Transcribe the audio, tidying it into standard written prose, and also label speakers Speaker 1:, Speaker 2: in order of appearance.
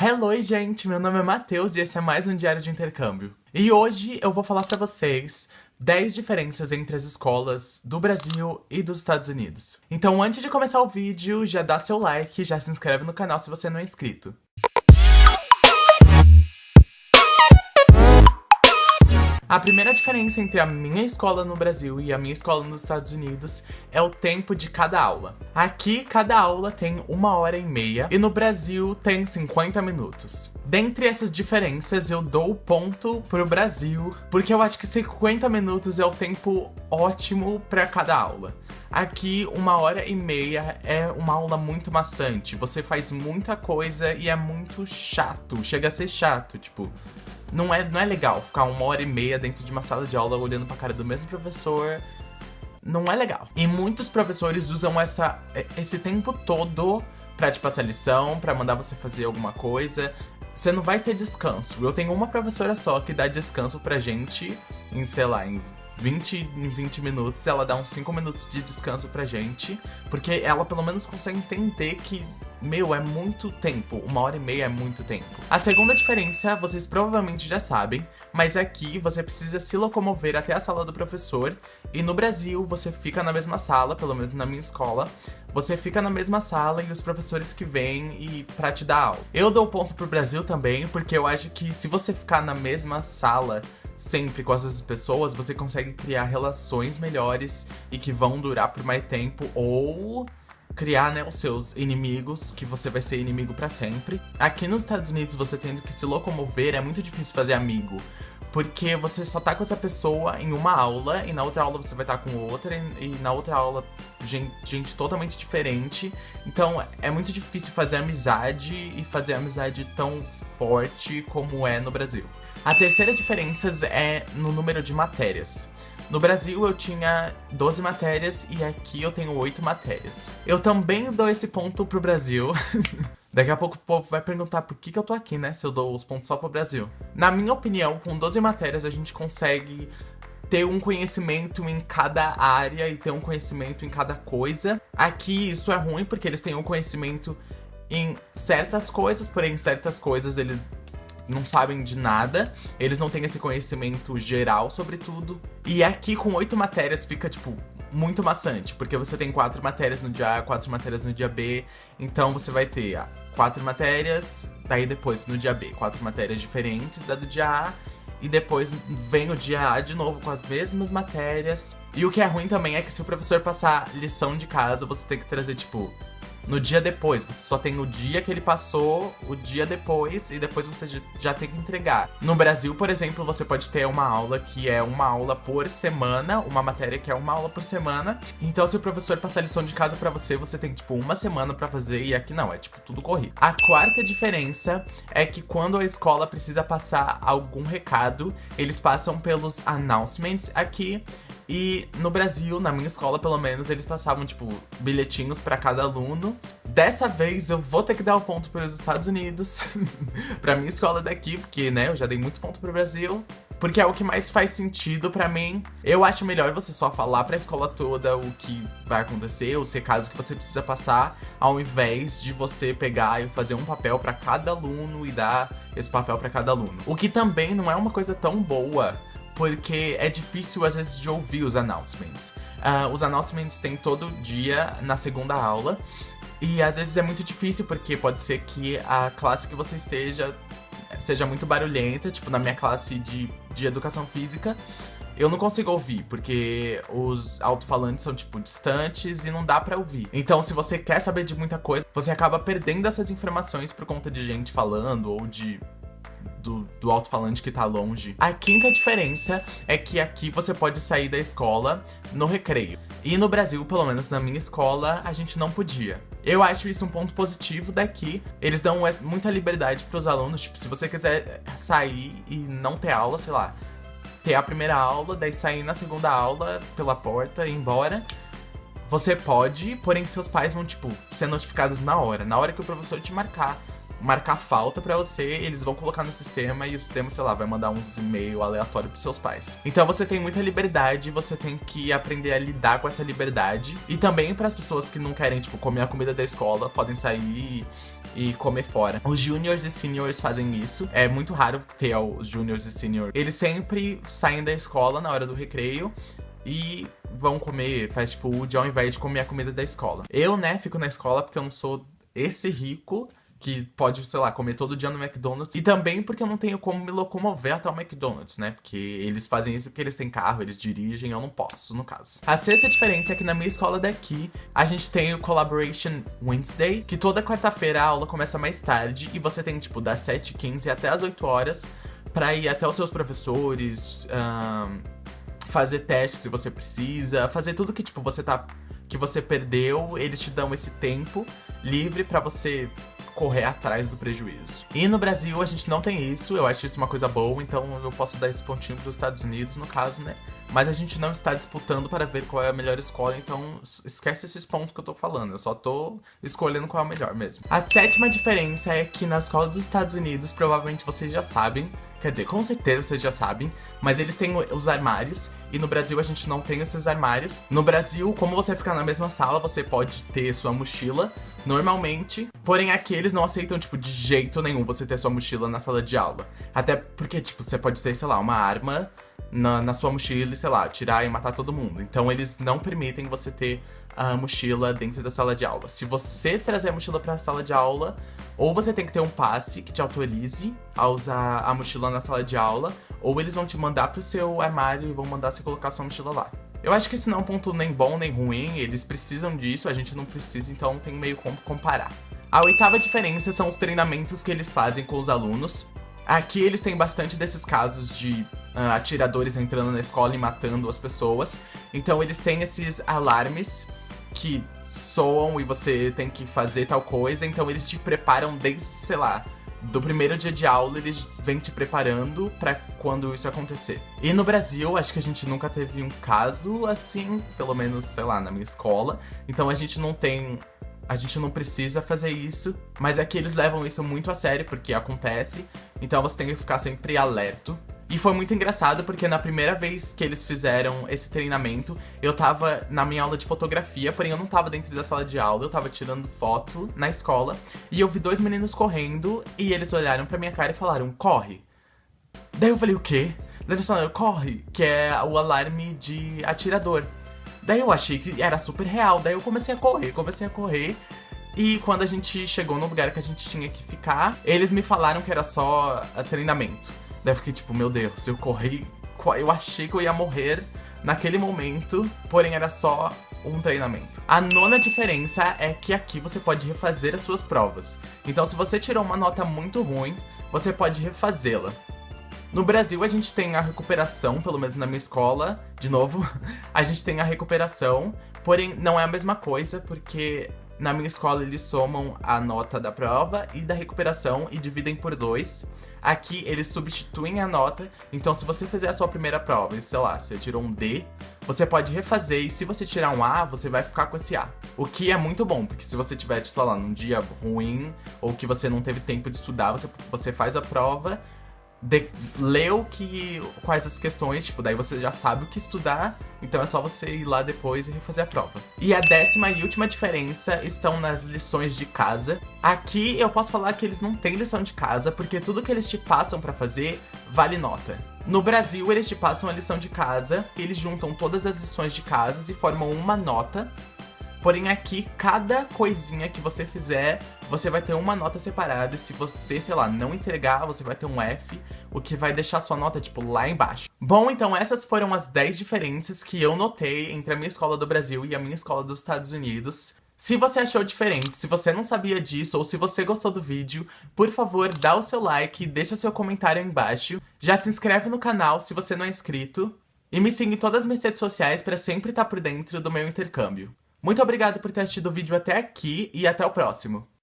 Speaker 1: Hello, gente! Meu nome é Matheus e esse é mais um Diário de Intercâmbio. E hoje eu vou falar pra vocês 10 diferenças entre as escolas do Brasil e dos Estados Unidos. Então, antes de começar o vídeo, já dá seu like, já se inscreve no canal se você não é inscrito. A primeira diferença entre a minha escola no Brasil e a minha escola nos Estados Unidos é o tempo de cada aula. Aqui, cada aula tem 1h30 e no Brasil tem 50 minutos. Dentre essas diferenças, eu dou o ponto pro Brasil, porque eu acho que 50 minutos é o tempo ótimo para cada aula. Aqui, 1h30 é uma aula muito maçante, você faz muita coisa e é muito chato, chega a ser chato, tipo... Não é legal ficar 1h30 dentro de uma sala de aula olhando pra cara do mesmo professor. Não é legal. E muitos professores usam esse tempo todo pra te passar lição, pra mandar você fazer alguma coisa. Você não vai ter descanso. Eu tenho uma professora só que dá descanso pra gente em, sei lá, em 20 minutos. Ela dá uns 5 minutos de descanso pra gente. Porque ela pelo menos consegue entender que... Meu, é muito tempo. 1h30 é muito tempo. A segunda diferença, vocês provavelmente já sabem, mas aqui você precisa se locomover até a sala do professor, e no Brasil você fica na mesma sala, pelo menos na minha escola, você fica na mesma sala e os professores que vêm pra te dar aula. Eu dou ponto pro Brasil também, porque eu acho que se você ficar na mesma sala sempre com as outras pessoas, você consegue criar relações melhores e que vão durar por mais tempo, ou... criar, né, os seus inimigos, que você vai ser inimigo pra sempre. Aqui nos Estados Unidos, você tendo que se locomover, é muito difícil fazer amigo. Porque você só tá com essa pessoa em uma aula, e na outra aula você vai estar com outra, e na outra aula gente totalmente diferente. Então é muito difícil fazer amizade, e fazer amizade tão forte como é no Brasil. A terceira diferença é no número de matérias. No Brasil eu tinha 12 matérias e aqui eu tenho 8 matérias. Eu também dou esse ponto pro Brasil. Daqui a pouco o povo vai perguntar por que eu tô aqui, né? Se eu dou os pontos só pro Brasil. Na minha opinião, com 12 matérias a gente consegue ter um conhecimento em cada área e ter um conhecimento em cada coisa. Aqui isso é ruim porque eles têm um conhecimento em certas coisas, porém certas coisas eles não sabem de nada, eles não têm esse conhecimento geral sobre tudo. E aqui com 8 matérias fica, tipo, muito maçante, porque você tem 4 matérias no dia A, 4 matérias no dia B, então você vai ter 4 matérias, daí depois no dia B, 4 matérias diferentes da do dia A, e depois vem o dia A de novo com as mesmas matérias. E o que é ruim também é que se o professor passar lição de casa, você tem que trazer, tipo... no dia depois, você só tem o dia que ele passou, o dia depois, e depois você já tem que entregar. No Brasil, por exemplo, você pode ter uma aula que é uma aula por semana, uma matéria que é uma aula por semana. Então, se o professor passar lição de casa pra você, você tem, tipo, uma semana pra fazer, e aqui não, é, tipo, tudo corrido. A quarta diferença é que quando a escola precisa passar algum recado, eles passam pelos announcements aqui. E no Brasil, na minha escola pelo menos, eles passavam, tipo, bilhetinhos pra cada aluno. Dessa vez eu vou ter que dar o ponto pros Estados Unidos, pra minha escola daqui, porque, né, eu já dei muito ponto pro Brasil. Porque é o que mais faz sentido pra mim. Eu acho melhor você só falar pra escola toda o que vai acontecer, os recados que você precisa passar, ao invés de você pegar e fazer um papel pra cada aluno e dar esse papel pra cada aluno. O que também não é uma coisa tão boa, porque é difícil às vezes de ouvir os announcements. Os announcements tem todo dia na segunda aula, e às vezes é muito difícil porque pode ser que a classe que você esteja seja muito barulhenta, tipo na minha classe de educação física. Eu não consigo ouvir, porque os alto-falantes são, tipo, distantes e não dá pra ouvir. Então, se você quer saber de muita coisa, você acaba perdendo essas informações por conta de gente falando ou do alto-falante que tá longe. A quinta diferença é que aqui você pode sair da escola no recreio. E no Brasil, pelo menos na minha escola, a gente não podia. Eu acho isso um ponto positivo daqui. Eles dão muita liberdade pros alunos. Tipo, se você quiser sair e não ter aula, sei lá, ter a primeira aula, daí sair na segunda aula pela porta e ir embora, você pode, porém seus pais vão, tipo, ser notificados na hora que o professor te marcar marcar falta pra você, eles vão colocar no sistema e o sistema, sei lá, vai mandar uns e-mail aleatório pros seus pais. Então você tem muita liberdade, você tem que aprender a lidar com essa liberdade. E também para as pessoas que não querem, tipo, comer a comida da escola, podem sair e comer fora. Os juniors e seniors fazem isso. É muito raro ter os juniors e seniors. Eles sempre saem da escola na hora do recreio e vão comer fast food ao invés de comer a comida da escola. Eu, né, fico na escola porque eu não sou esse rico que pode, sei lá, comer todo dia no McDonald's. E também porque eu não tenho como me locomover até o McDonald's, né? Porque eles fazem isso porque eles têm carro, eles dirigem, eu não posso, no caso. A sexta diferença é que na minha escola daqui, a gente tem o Collaboration Wednesday, que toda quarta-feira a aula começa mais tarde e você tem, tipo, das 7h15 até as 8 horas pra ir até os seus professores, fazer testes se você precisa, fazer tudo que, tipo, que você perdeu, eles te dão esse tempo livre pra você correr atrás do prejuízo. E no Brasil a gente não tem isso, eu acho isso uma coisa boa, então eu posso dar esse pontinho pros Estados Unidos, no caso, né? Mas a gente não está disputando para ver qual é a melhor escola, então esquece esses pontos que eu tô falando, eu só tô escolhendo qual é a melhor mesmo. A sétima diferença é que na escola dos Estados Unidos, provavelmente vocês já sabem, quer dizer, com certeza vocês já sabem, mas eles têm os armários, e no Brasil a gente não tem esses armários. No Brasil, como você ficar na mesma sala, você pode ter sua mochila, normalmente, porém aqui eles não aceitam, tipo, de jeito nenhum você ter sua mochila na sala de aula. Até porque, tipo, você pode ter, sei lá, uma arma na sua mochila e, sei lá, tirar e matar todo mundo. Então eles não permitem você ter a mochila dentro da sala de aula. Se você trazer a mochila pra sala de aula, ou você tem que ter um passe que te autorize a usar a mochila na sala de aula, ou eles vão te mandar pro seu armário e vão mandar você colocar sua mochila lá. Eu acho que isso não é um ponto nem bom nem ruim, eles precisam disso, a gente não precisa, então não tem meio como comparar. A oitava diferença são os treinamentos que eles fazem com os alunos. Aqui eles têm bastante desses casos de atiradores entrando na escola e matando as pessoas. Então eles têm esses alarmes que soam e você tem que fazer tal coisa. Então eles te preparam desde, sei lá, do primeiro dia de aula, eles vêm te preparando pra quando isso acontecer. E no Brasil, acho que a gente nunca teve um caso assim, pelo menos, sei lá, na minha escola. Então a gente não precisa fazer isso, mas é que eles levam isso muito a sério, porque acontece, então você tem que ficar sempre alerto. E foi muito engraçado, porque na primeira vez que eles fizeram esse treinamento, eu tava na minha aula de fotografia, porém eu não tava dentro da sala de aula, eu tava tirando foto na escola, e eu vi 2 meninos correndo, e eles olharam pra minha cara e falaram, corre. Daí eu falei, o quê? Daí eles falaram, corre, que é o alarme de atirador. Daí eu achei que era super real, daí eu comecei a correr, e quando a gente chegou no lugar que a gente tinha que ficar, eles me falaram que era só treinamento. Daí eu fiquei tipo, meu Deus, eu corri, eu achei que eu ia morrer naquele momento, porém era só um treinamento. A nona diferença é que aqui você pode refazer as suas provas. Então se você tirou uma nota muito ruim, você pode refazê-la. No Brasil, a gente tem a recuperação, pelo menos na minha escola, de novo, a gente tem a recuperação, porém não é a mesma coisa, porque na minha escola eles somam a nota da prova e da recuperação e dividem por 2. Aqui eles substituem a nota, então se você fizer a sua primeira prova e, sei lá, você tirou um D, você pode refazer e se você tirar um A, você vai ficar com esse A. O que é muito bom, porque se você tiver, sei lá, num dia ruim ou que você não teve tempo de estudar, você faz a prova, leu quais as questões, tipo, daí você já sabe o que estudar, então é só você ir lá depois e refazer a prova. E a 10ª e última diferença estão nas lições de casa. Aqui eu posso falar que eles não têm lição de casa, porque tudo que eles te passam pra fazer vale nota. No Brasil, eles te passam a lição de casa, eles juntam todas as lições de casa e formam uma nota. Porém aqui, cada coisinha que você fizer, você vai ter uma nota separada. E se você, sei lá, não entregar, você vai ter um F, o que vai deixar sua nota, tipo, lá embaixo. Bom, então essas foram as 10 diferenças que eu notei entre a minha escola do Brasil e a minha escola dos Estados Unidos. Se você achou diferente, se você não sabia disso ou se você gostou do vídeo, por favor, dá o seu like e deixa seu comentário aí embaixo. Já se inscreve no canal se você não é inscrito. E me siga em todas as minhas redes sociais para sempre estar por dentro do meu intercâmbio. Muito obrigado por ter assistido o vídeo até aqui e até o próximo.